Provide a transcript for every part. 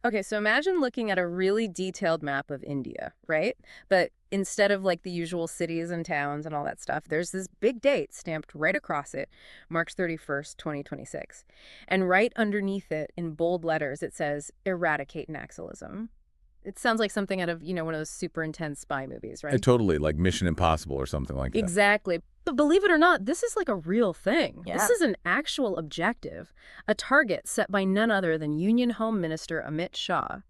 Okay, so imagine looking at a really detailed map of India, right? But instead of like the usual cities and towns and all that stuff, there's this big date stamped right across it, March 31st, 2026. And right underneath it, in bold letters, it says, eradicate Naxalism. It sounds like something out of, one of those super intense spy movies, right? Totally, like Mission Impossible or something like that. Exactly. But believe it or not, this is like a real thing. Yeah. This is an actual objective, a target set by none other than Union Home Minister Amit Shah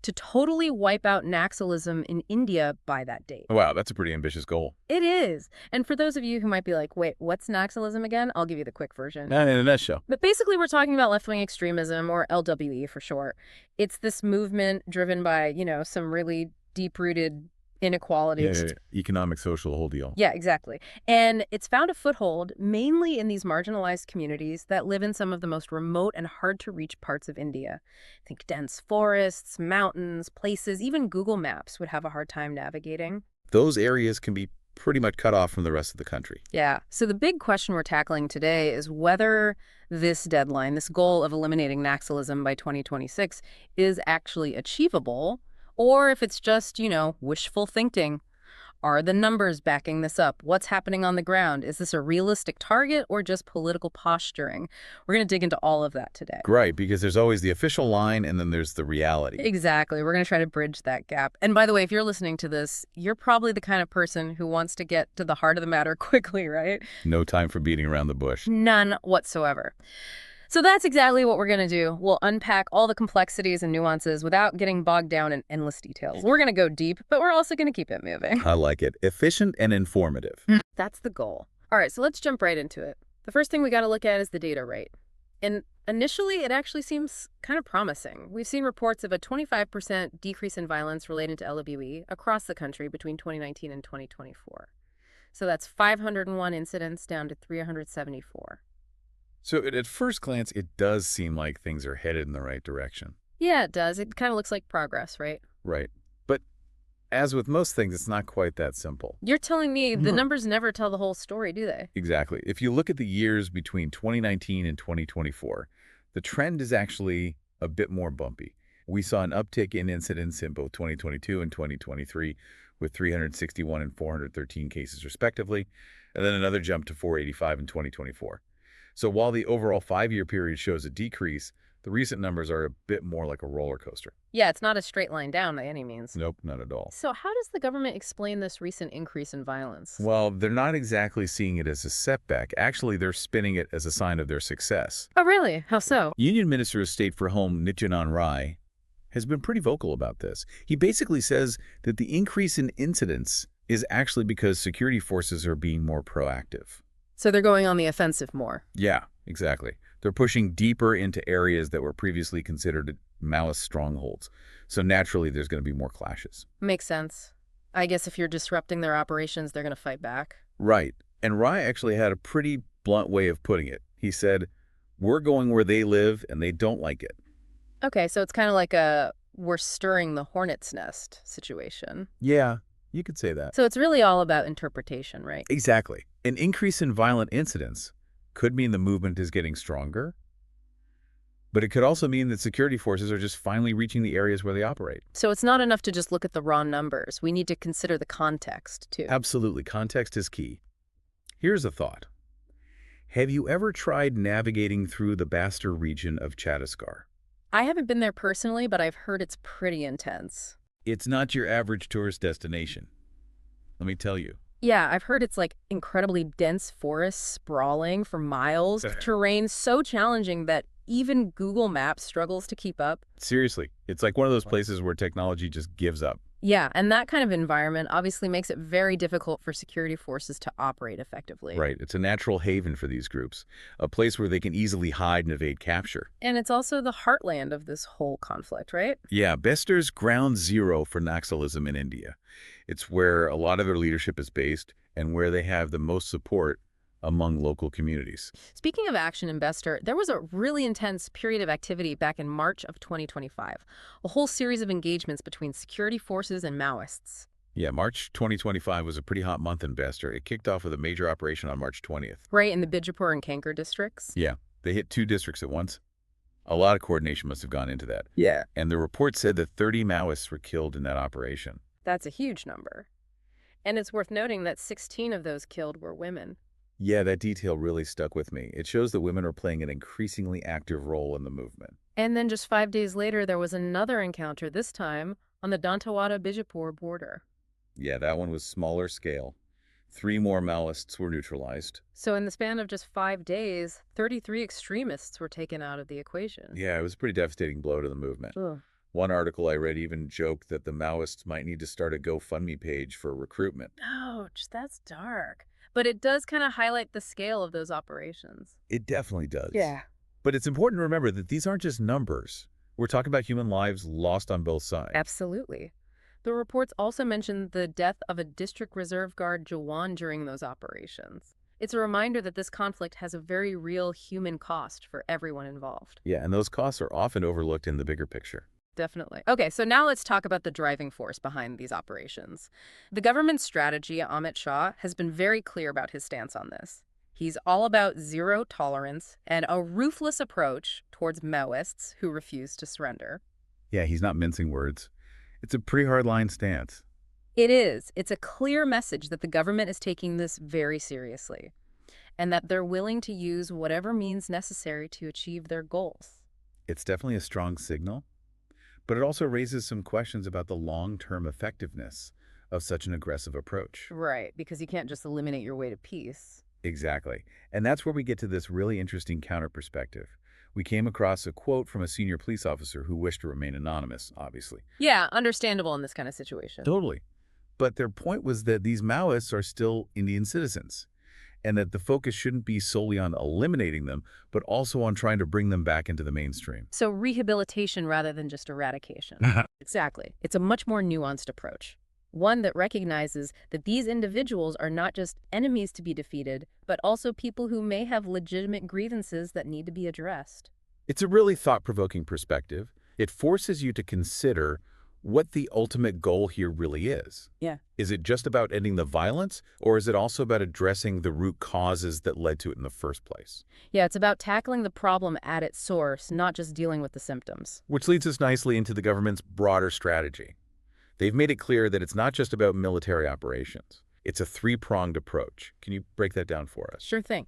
to totally wipe out Naxalism in India by that date. Wow, that's a pretty ambitious goal. It is. And for those of you who might be like, wait, what's Naxalism again? I'll give you the quick version. In a nutshell. But basically, we're talking about left-wing extremism, or LWE for short. It's this movement driven by, some really deep-rooted inequality. Yeah, economic, social, the whole deal. Yeah, exactly. And it's found a foothold mainly in these marginalized communities that live in some of the most remote and hard-to-reach parts of India. Think dense forests, mountains, places even Google Maps would have a hard time navigating. Those areas can be pretty much cut off from the rest of the country. Yeah. So the big question we're tackling today is whether this deadline, this goal of eliminating Naxalism by 2026, is actually achievable, or if it's just, wishful thinking. Are the numbers backing this up? What's happening on the ground? Is this a realistic target or just political posturing? We're going to dig into all of that today. Right, because there's always the official line and then there's the reality. Exactly. We're going to try to bridge that gap. And by the way, if you're listening to this, you're probably the kind of person who wants to get to the heart of the matter quickly, right? No time for beating around the bush. None whatsoever. So that's exactly what we're going to do. We'll unpack all the complexities and nuances without getting bogged down in endless details. We're going to go deep, but we're also going to keep it moving. I like it. Efficient and informative. That's the goal. All right, so let's jump right into it. The first thing we got to look at is the data rate. And initially, it actually seems kind of promising. We've seen reports of a 25% decrease in violence related to LWE across the country between 2019 and 2024. So that's 501 incidents down to 374. So at first glance, it does seem like things are headed in the right direction. Yeah, it does. It kind of looks like progress, right? Right. But as with most things, it's not quite that simple. You're telling me the numbers never tell the whole story, do they? Exactly. If you look at the years between 2019 and 2024, the trend is actually a bit more bumpy. We saw an uptick in incidents in both 2022 and 2023, with 361 and 413 cases respectively, and then another jump to 485 in 2024. So while the overall 5-year period shows a decrease, the recent numbers are a bit more like a roller coaster. Yeah, it's not a straight line down by any means. Nope, not at all. So how does the government explain this recent increase in violence? Well, they're not exactly seeing it as a setback. Actually, they're spinning it as a sign of their success. Oh, really? How so? Union Minister of State for Home Nityanan Rai has been pretty vocal about this. He basically says that the increase in incidents is actually because security forces are being more proactive. So they're going on the offensive more. Yeah, exactly. They're pushing deeper into areas that were previously considered Maoist strongholds. So naturally, there's going to be more clashes. Makes sense. I guess if you're disrupting their operations, they're going to fight back. Right. And Rai actually had a pretty blunt way of putting it. He said, we're going where they live and they don't like it. Okay, so it's kind of like a we're stirring the hornet's nest situation. Yeah, you could say that. So it's really all about interpretation, right? Exactly. An increase in violent incidents could mean the movement is getting stronger, but it could also mean that security forces are just finally reaching the areas where they operate. So it's not enough to just look at the raw numbers. We need to consider the context, too. Absolutely. Context is key. Here's a thought. Have you ever tried navigating through the Bastar region of Chhattisgarh? I haven't been there personally, but I've heard it's pretty intense. It's not your average tourist destination. Let me tell you. Yeah, I've heard it's like incredibly dense forests sprawling for miles, terrain so challenging that even Google Maps struggles to keep up. Seriously, it's like one of those places where technology just gives up. Yeah, and that kind of environment obviously makes it very difficult for security forces to operate effectively. Right, it's a natural haven for these groups, a place where they can easily hide and evade capture. And it's also the heartland of this whole conflict, right? Yeah, Bastar's ground zero for Naxalism in India. It's where a lot of their leadership is based and where they have the most support among local communities. Speaking of action in Bastar, there was a really intense period of activity back in March of 2025, a whole series of engagements between security forces and Maoists. Yeah, March 2025 was a pretty hot month in Bastar. It kicked off with a major operation on March 20th. Right, in the Bijapur and Kanker districts? Yeah, they hit 2 districts at once. A lot of coordination must have gone into that. Yeah. And the report said that 30 Maoists were killed in that operation. That's a huge number. And it's worth noting that 16 of those killed were women. Yeah, that detail really stuck with me. It shows that women are playing an increasingly active role in the movement. And then just 5 days later, there was another encounter, this time on the Dantewada-Bijapur border. Yeah, that one was smaller scale. 3 more Maoists were neutralized. So in the span of just 5 days, 33 extremists were taken out of the equation. Yeah, it was a pretty devastating blow to the movement. Ugh. One article I read even joked that the Maoists might need to start a GoFundMe page for recruitment. Ouch, that's dark. But it does kind of highlight the scale of those operations. It definitely does. Yeah. But it's important to remember that these aren't just numbers. We're talking about human lives lost on both sides. Absolutely. The reports also mentioned the death of a District Reserve Guard Jawan during those operations. It's a reminder that this conflict has a very real human cost for everyone involved. Yeah, and those costs are often overlooked in the bigger picture. Definitely. Okay, so now let's talk about the driving force behind these operations. The government's strategy, Amit Shah, has been very clear about his stance on this. He's all about zero tolerance and a ruthless approach towards Maoists who refuse to surrender. Yeah, he's not mincing words. It's a pretty hard-line stance. It is. It's a clear message that the government is taking this very seriously and that they're willing to use whatever means necessary to achieve their goals. It's definitely a strong signal, but it also raises some questions about the long-term effectiveness of such an aggressive approach. Right, because you can't just eliminate your way to peace. Exactly. And that's where we get to this really interesting counter perspective. We came across a quote from a senior police officer who wished to remain anonymous, obviously. Yeah, understandable in this kind of situation. Totally. But their point was that these Maoists are still Indian citizens, and that the focus shouldn't be solely on eliminating them, but also on trying to bring them back into the mainstream. So rehabilitation rather than just eradication. Exactly. It's a much more nuanced approach. One that recognizes that these individuals are not just enemies to be defeated, but also people who may have legitimate grievances that need to be addressed. It's a really thought-provoking perspective. It forces you to consider what the ultimate goal here really is. Yeah. Is it just about ending the violence, or is it also about addressing the root causes that led to it in the first place? Yeah, it's about tackling the problem at its source, not just dealing with the symptoms. Which leads us nicely into the government's broader strategy. They've made it clear that it's not just about military operations. It's a three-pronged approach. Can you break that down for us? Sure thing.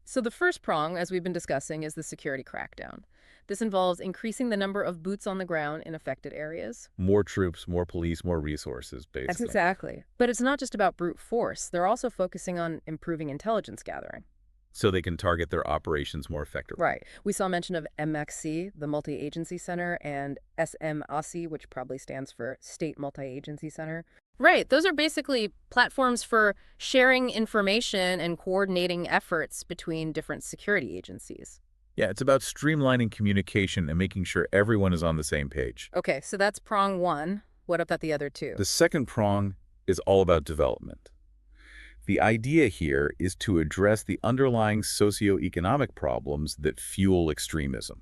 So the first prong, as we've been discussing, is the security crackdown. This involves increasing the number of boots on the ground in affected areas. More troops, more police, more resources, basically. That's exactly. But it's not just about brute force. They're also focusing on improving intelligence gathering. So they can target their operations more effectively. Right. We saw mention of MXC, the Multi-Agency Center, and SMAC, which probably stands for State Multi-Agency Center. Right. Those are basically platforms for sharing information and coordinating efforts between different security agencies. Yeah, it's about streamlining communication and making sure everyone is on the same page. Okay, so that's prong one. What about the other two? The second prong is all about development. The idea here is to address the underlying socioeconomic problems that fuel extremism.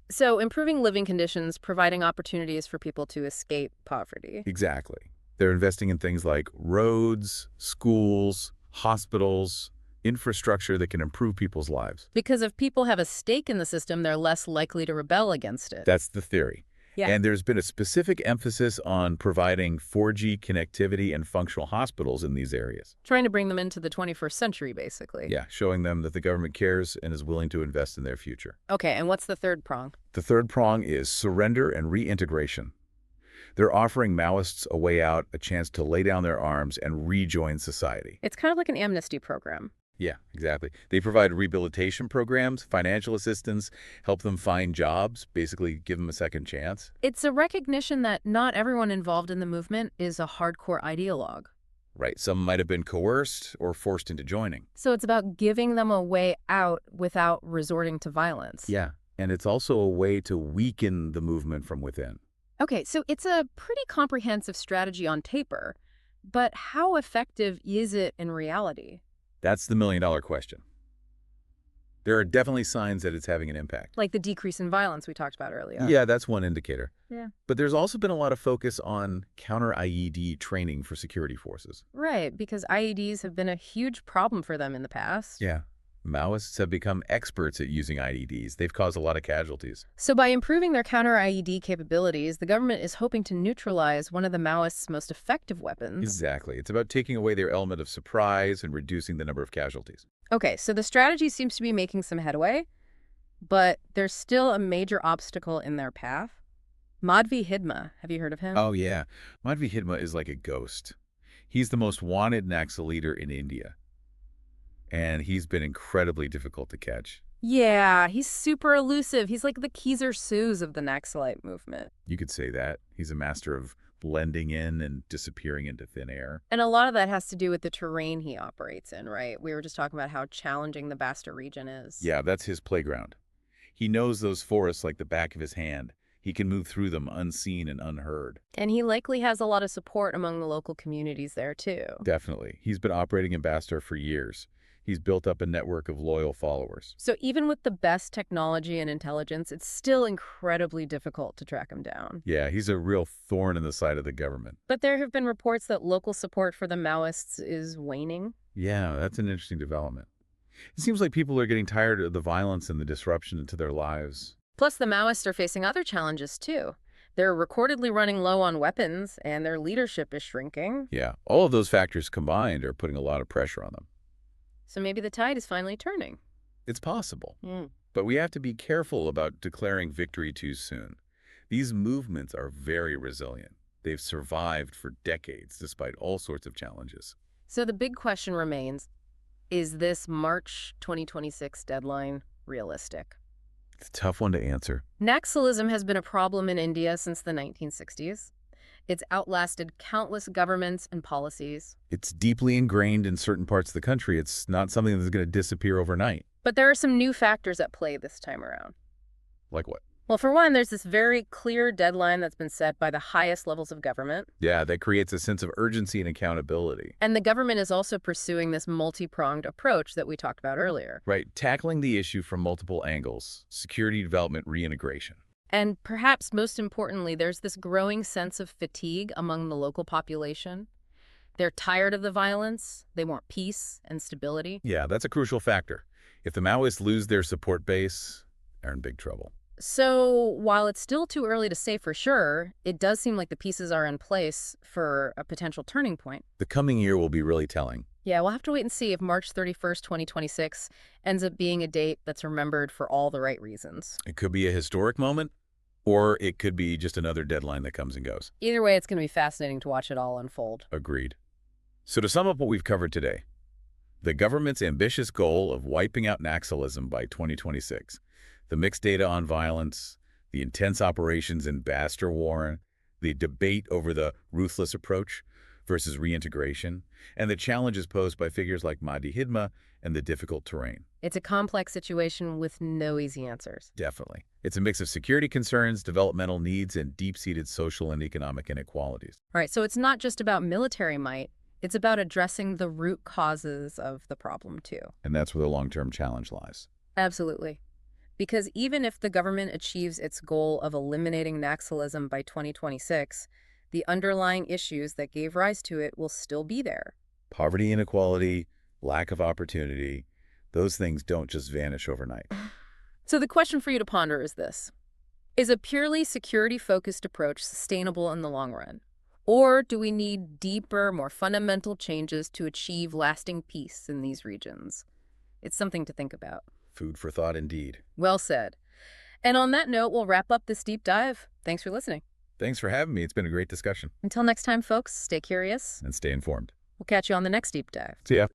So improving living conditions, providing opportunities for people to escape poverty. Exactly. They're investing in things like roads, schools, hospitals, infrastructure that can improve people's lives. Because if people have a stake in the system, they're less likely to rebel against it. That's the theory. Yeah. And there's been a specific emphasis on providing 4G connectivity and functional hospitals in these areas. Trying to bring them into the 21st century, basically. Yeah, showing them that the government cares and is willing to invest in their future. Okay, and what's the third prong? The third prong is surrender and reintegration. They're offering Maoists a way out, a chance to lay down their arms and rejoin society. It's kind of like an amnesty program. Yeah, exactly. They provide rehabilitation programs, financial assistance, help them find jobs, basically give them a second chance. It's a recognition that not everyone involved in the movement is a hardcore ideologue. Right. Some might have been coerced or forced into joining. So it's about giving them a way out without resorting to violence. Yeah. And it's also a way to weaken the movement from within. Okay, so it's a pretty comprehensive strategy on paper, but how effective is it in reality? That's the million-dollar question. There are definitely signs that it's having an impact. Like the decrease in violence we talked about earlier. Yeah, that's one indicator. Yeah. But there's also been a lot of focus on counter-IED training for security forces. Right, because IEDs have been a huge problem for them in the past. Yeah. Maoists have become experts at using IEDs. They've caused a lot of casualties. So by improving their counter-IED capabilities, the government is hoping to neutralize one of the Maoists' most effective weapons. Exactly. It's about taking away their element of surprise and reducing the number of casualties. Okay, so the strategy seems to be making some headway, but there's still a major obstacle in their path. Madvi Hidma, have you heard of him? Oh, yeah. Madvi Hidma is like a ghost. He's the most wanted Naxal leader in India, and he's been incredibly difficult to catch. Yeah, he's super elusive. He's like the Kaiser Soze of the Naxalite movement. You could say that. He's a master of blending in and disappearing into thin air. And a lot of that has to do with the terrain he operates in, right? We were just talking about how challenging the Basta region is. Yeah, that's his playground. He knows those forests like the back of his hand. He can move through them unseen and unheard. And he likely has a lot of support among the local communities there, too. Definitely. He's been operating in Bastar for years. He's built up a network of loyal followers. So even with the best technology and intelligence, it's still incredibly difficult to track him down. Yeah, he's a real thorn in the side of the government. But there have been reports that local support for the Maoists is waning. Yeah, that's an interesting development. It seems like people are getting tired of the violence and the disruption into their lives. Plus, the Maoists are facing other challenges, too. They're recordedly running low on weapons, and their leadership is shrinking. Yeah, all of those factors combined are putting a lot of pressure on them. So maybe the tide is finally turning. It's possible, Hmm. but we have to be careful about declaring victory too soon. These movements are very resilient. They've survived for decades despite all sorts of challenges. So the big question remains, is this March 2026 deadline realistic? It's a tough one to answer. Naxalism has been a problem in India since the 1960s. It's outlasted countless governments and policies. It's deeply ingrained in certain parts of the country. It's not something that's going to disappear overnight. But there are some new factors at play this time around. Like what? Well, for one, there's this very clear deadline that's been set by the highest levels of government. Yeah, that creates a sense of urgency and accountability. And the government is also pursuing this multi-pronged approach that we talked about earlier. Right, tackling the issue from multiple angles. Security development reintegration. And perhaps most importantly, there's this growing sense of fatigue among the local population. They're tired of the violence. They want peace and stability. Yeah, that's a crucial factor. If the Maoists lose their support base, they're in big trouble. So while it's still too early to say for sure, it does seem like the pieces are in place for a potential turning point. The coming year will be really telling. Yeah, we'll have to wait and see if March 31st, 2026 ends up being a date that's remembered for all the right reasons. It could be a historic moment, or it could be just another deadline that comes and goes. Either way, it's going to be fascinating to watch it all unfold. Agreed. So to sum up what we've covered today, the government's ambitious goal of wiping out Naxalism by 2026, the mixed data on violence, the intense operations in Bastar Warren, the debate over the ruthless approach versus reintegration, and the challenges posed by figures like Madvi Hidma and the difficult terrain. It's a complex situation with no easy answers. Definitely. It's a mix of security concerns, developmental needs, and deep-seated social and economic inequalities. All right, so it's not just about military might. It's about addressing the root causes of the problem, too. And that's where the long-term challenge lies. Absolutely. Because even if the government achieves its goal of eliminating Naxalism by 2026, the underlying issues that gave rise to it will still be there. Poverty, inequality, lack of opportunity, those things don't just vanish overnight. So the question for you to ponder is this. Is a purely security-focused approach sustainable in the long run? Or do we need deeper, more fundamental changes to achieve lasting peace in these regions? It's something to think about. Food for thought indeed. Well said. And on that note, we'll wrap up this deep dive. Thanks for listening. Thanks for having me. It's been a great discussion. Until next time, folks, stay curious. And stay informed. We'll catch you on the next deep dive. See ya.